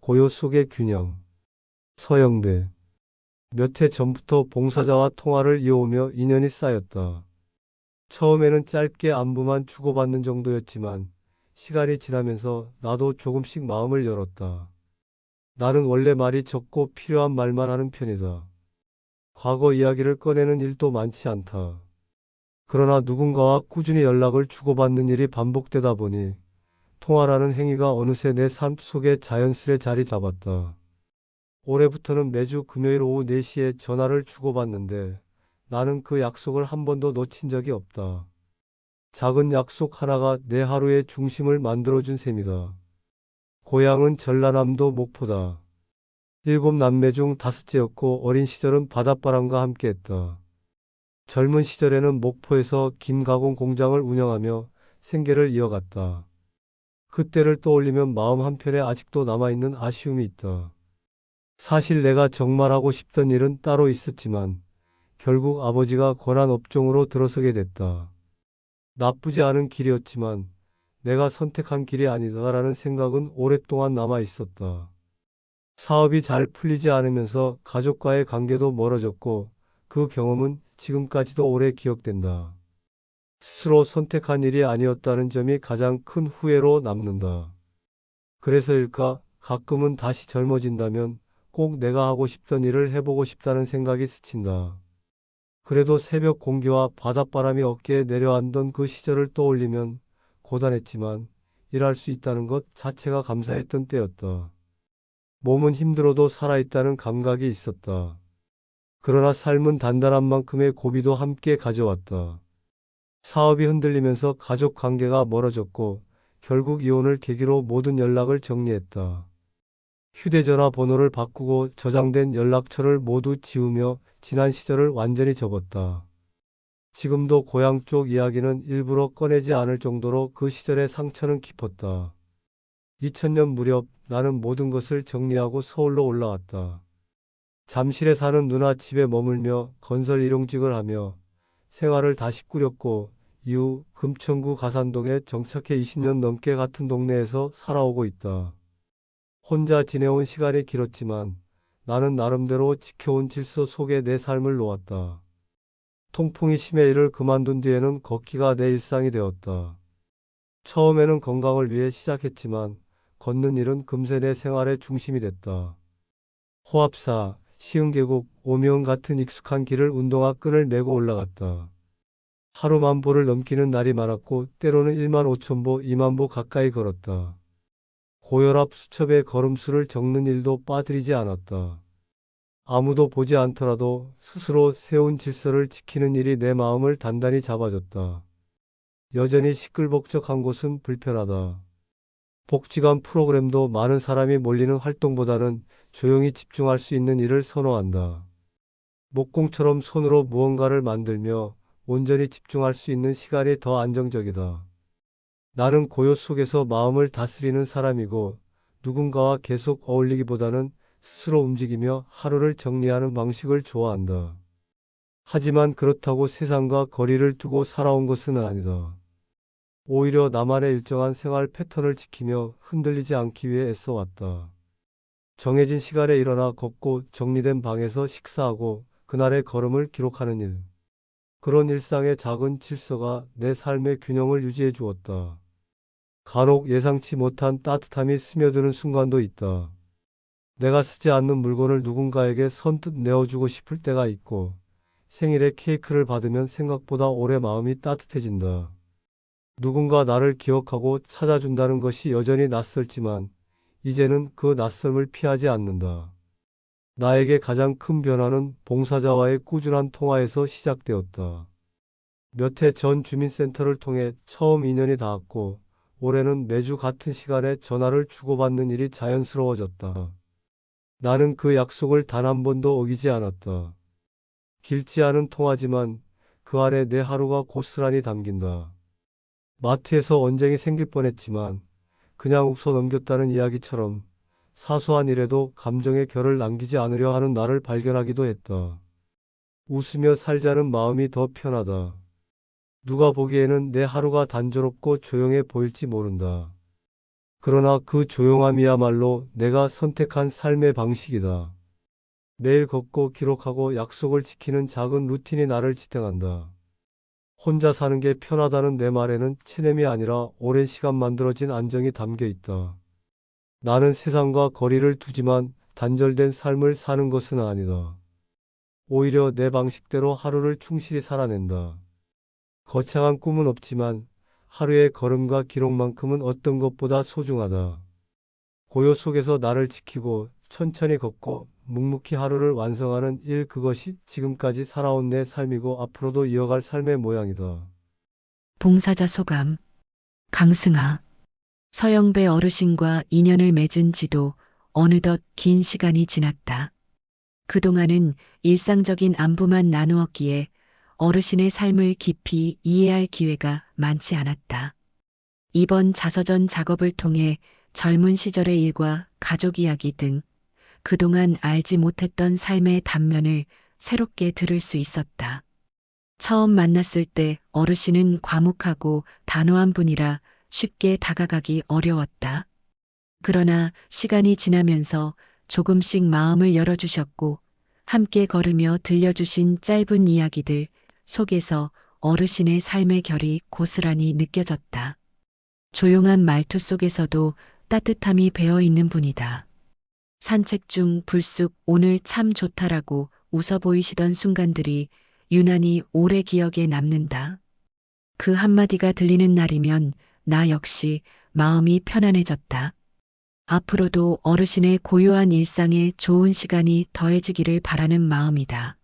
고요 속의 균형. 서영배. 몇 해 전부터 봉사자와 통화를 이어오며 인연이 쌓였다. 처음에는 짧게 안부만 주고받는 정도였지만 시간이 지나면서 나도 조금씩 마음을 열었다. 나는 원래 말이 적고 필요한 말만 하는 편이다. 과거 이야기를 꺼내는 일도 많지 않다. 그러나 누군가와 꾸준히 연락을 주고받는 일이 반복되다 보니 통화라는 행위가 어느새 내 삶 속에 자연스레 자리 잡았다. 올해부터는 매주 금요일 오후 4시에 전화를 주고받는데 나는 그 약속을 한 번도 놓친 적이 없다. 작은 약속 하나가 내 하루의 중심을 만들어준 셈이다. 고향은 전라남도 목포다. 7남매 중 다섯째였고 어린 시절은 바닷바람과 함께했다. 젊은 시절에는 목포에서 김가공 공장을 운영하며 생계를 이어갔다. 그때를 떠올리면 마음 한편에 아직도 남아있는 아쉬움이 있다. 사실 내가 정말 하고 싶던 일은 따로 있었지만 결국 아버지가 권한 업종으로 들어서게 됐다. 나쁘지 않은 길이었지만 내가 선택한 길이 아니다라는 생각은 오랫동안 남아 있었다. 사업이 잘 풀리지 않으면서 가족과의 관계도 멀어졌고 그 경험은 지금까지도 오래 기억된다. 스스로 선택한 일이 아니었다는 점이 가장 큰 후회로 남는다. 그래서일까 가끔은 다시 젊어진다면 꼭 내가 하고 싶던 일을 해보고 싶다는 생각이 스친다. 그래도 새벽 공기와 바닷바람이 어깨에 내려앉던 그 시절을 떠올리면 고단했지만 일할 수 있다는 것 자체가 감사했던 때였다. 몸은 힘들어도 살아있다는 감각이 있었다. 그러나 삶은 단단한 만큼의 고비도 함께 가져왔다. 사업이 흔들리면서 가족 관계가 멀어졌고 결국 이혼을 계기로 모든 연락을 정리했다. 휴대전화 번호를 바꾸고 저장된 연락처를 모두 지우며 지난 시절을 완전히 접었다. 지금도 고향 쪽 이야기는 일부러 꺼내지 않을 정도로 그 시절의 상처는 깊었다. 2000년 무렵 나는 모든 것을 정리하고 서울로 올라왔다. 잠실에 사는 누나 집에 머물며 건설 일용직을 하며 생활을 다시 꾸렸고 이후 금천구 가산동에 정착해 20년 넘게 같은 동네에서 살아오고 있다. 혼자 지내온 시간이 길었지만 나는 나름대로 지켜온 질서 속에 내 삶을 놓았다. 통풍이 심해 일을 그만둔 뒤에는 걷기가 내 일상이 되었다. 처음에는 건강을 위해 시작했지만 걷는 일은 금세 내 생활의 중심이 됐다. 호합사, 시흥계곡, 오미원 같은 익숙한 길을 운동화 끈을 메고 올라갔다. 하루 1000보를 넘기는 날이 많았고 때로는 1만 5천 보, 2만 보 가까이 걸었다. 고혈압 수첩에 걸음수를 적는 일도 빠뜨리지 않았다. 아무도 보지 않더라도 스스로 세운 질서를 지키는 일이 내 마음을 단단히 잡아줬다. 여전히 시끌벅적한 곳은 불편하다. 복지관 프로그램도 많은 사람이 몰리는 활동보다는 조용히 집중할 수 있는 일을 선호한다. 목공처럼 손으로 무언가를 만들며 온전히 집중할 수 있는 시간이 더 안정적이다. 나는 고요 속에서 마음을 다스리는 사람이고 누군가와 계속 어울리기보다는 스스로 움직이며 하루를 정리하는 방식을 좋아한다. 하지만 그렇다고 세상과 거리를 두고 살아온 것은 아니다. 오히려 나만의 일정한 생활 패턴을 지키며 흔들리지 않기 위해 애써왔다. 정해진 시간에 일어나 걷고 정리된 방에서 식사하고 그날의 걸음을 기록하는 일. 그런 일상의 작은 질서가 내 삶의 균형을 유지해 주었다. 간혹 예상치 못한 따뜻함이 스며드는 순간도 있다. 내가 쓰지 않는 물건을 누군가에게 선뜻 내어주고 싶을 때가 있고 생일에 케이크를 받으면 생각보다 오래 마음이 따뜻해진다. 누군가 나를 기억하고 찾아준다는 것이 여전히 낯설지만 이제는 그 낯섦을 피하지 않는다. 나에게 가장 큰 변화는 봉사자와의 꾸준한 통화에서 시작되었다. 몇 해 전 주민센터를 통해 처음 인연이 닿았고 올해는 매주 같은 시간에 전화를 주고받는 일이 자연스러워졌다. 나는 그 약속을 단 한 번도 어기지 않았다. 길지 않은 통화지만 그 안에 내 하루가 고스란히 담긴다. 마트에서 언쟁이 생길 뻔했지만 그냥 웃어 넘겼다는 이야기처럼 사소한 일에도 감정의 결을 남기지 않으려 하는 나를 발견하기도 했다. 웃으며 살자는 마음이 더 편하다. 누가 보기에는 내 하루가 단조롭고 조용해 보일지 모른다. 그러나 그 조용함이야말로 내가 선택한 삶의 방식이다. 매일 걷고 기록하고 약속을 지키는 작은 루틴이 나를 지탱한다. 혼자 사는 게 편하다는 내 말에는 체념이 아니라 오랜 시간 만들어진 안정이 담겨 있다. 나는 세상과 거리를 두지만 단절된 삶을 사는 것은 아니다. 오히려 내 방식대로 하루를 충실히 살아낸다. 거창한 꿈은 없지만 하루의 걸음과 기록만큼은 어떤 것보다 소중하다. 고요 속에서 나를 지키고 천천히 걷고 묵묵히 하루를 완성하는 일, 그것이 지금까지 살아온 내 삶이고 앞으로도 이어갈 삶의 모양이다. 봉사자 소감. 강승아. 서영배 어르신과 인연을 맺은 지도 어느덧 긴 시간이 지났다. 그동안은 일상적인 안부만 나누었기에 어르신의 삶을 깊이 이해할 기회가 많지 않았다. 이번 자서전 작업을 통해 젊은 시절의 일과 가족 이야기 등 그동안 알지 못했던 삶의 단면을 새롭게 들을 수 있었다. 처음 만났을 때 어르신은 과묵하고 단호한 분이라 쉽게 다가가기 어려웠다. 그러나 시간이 지나면서 조금씩 마음을 열어주셨고 함께 걸으며 들려주신 짧은 이야기들 속에서 어르신의 삶의 결이 고스란히 느껴졌다. 조용한 말투 속에서도 따뜻함이 배어 있는 분이다. 산책 중 불쑥 오늘 참 좋다라고 웃어 보이시던 순간들이 유난히 오래 기억에 남는다. 그 한마디가 들리는 날이면 나 역시 마음이 편안해졌다. 앞으로도 어르신의 고요한 일상에 좋은 시간이 더해지기를 바라는 마음이다.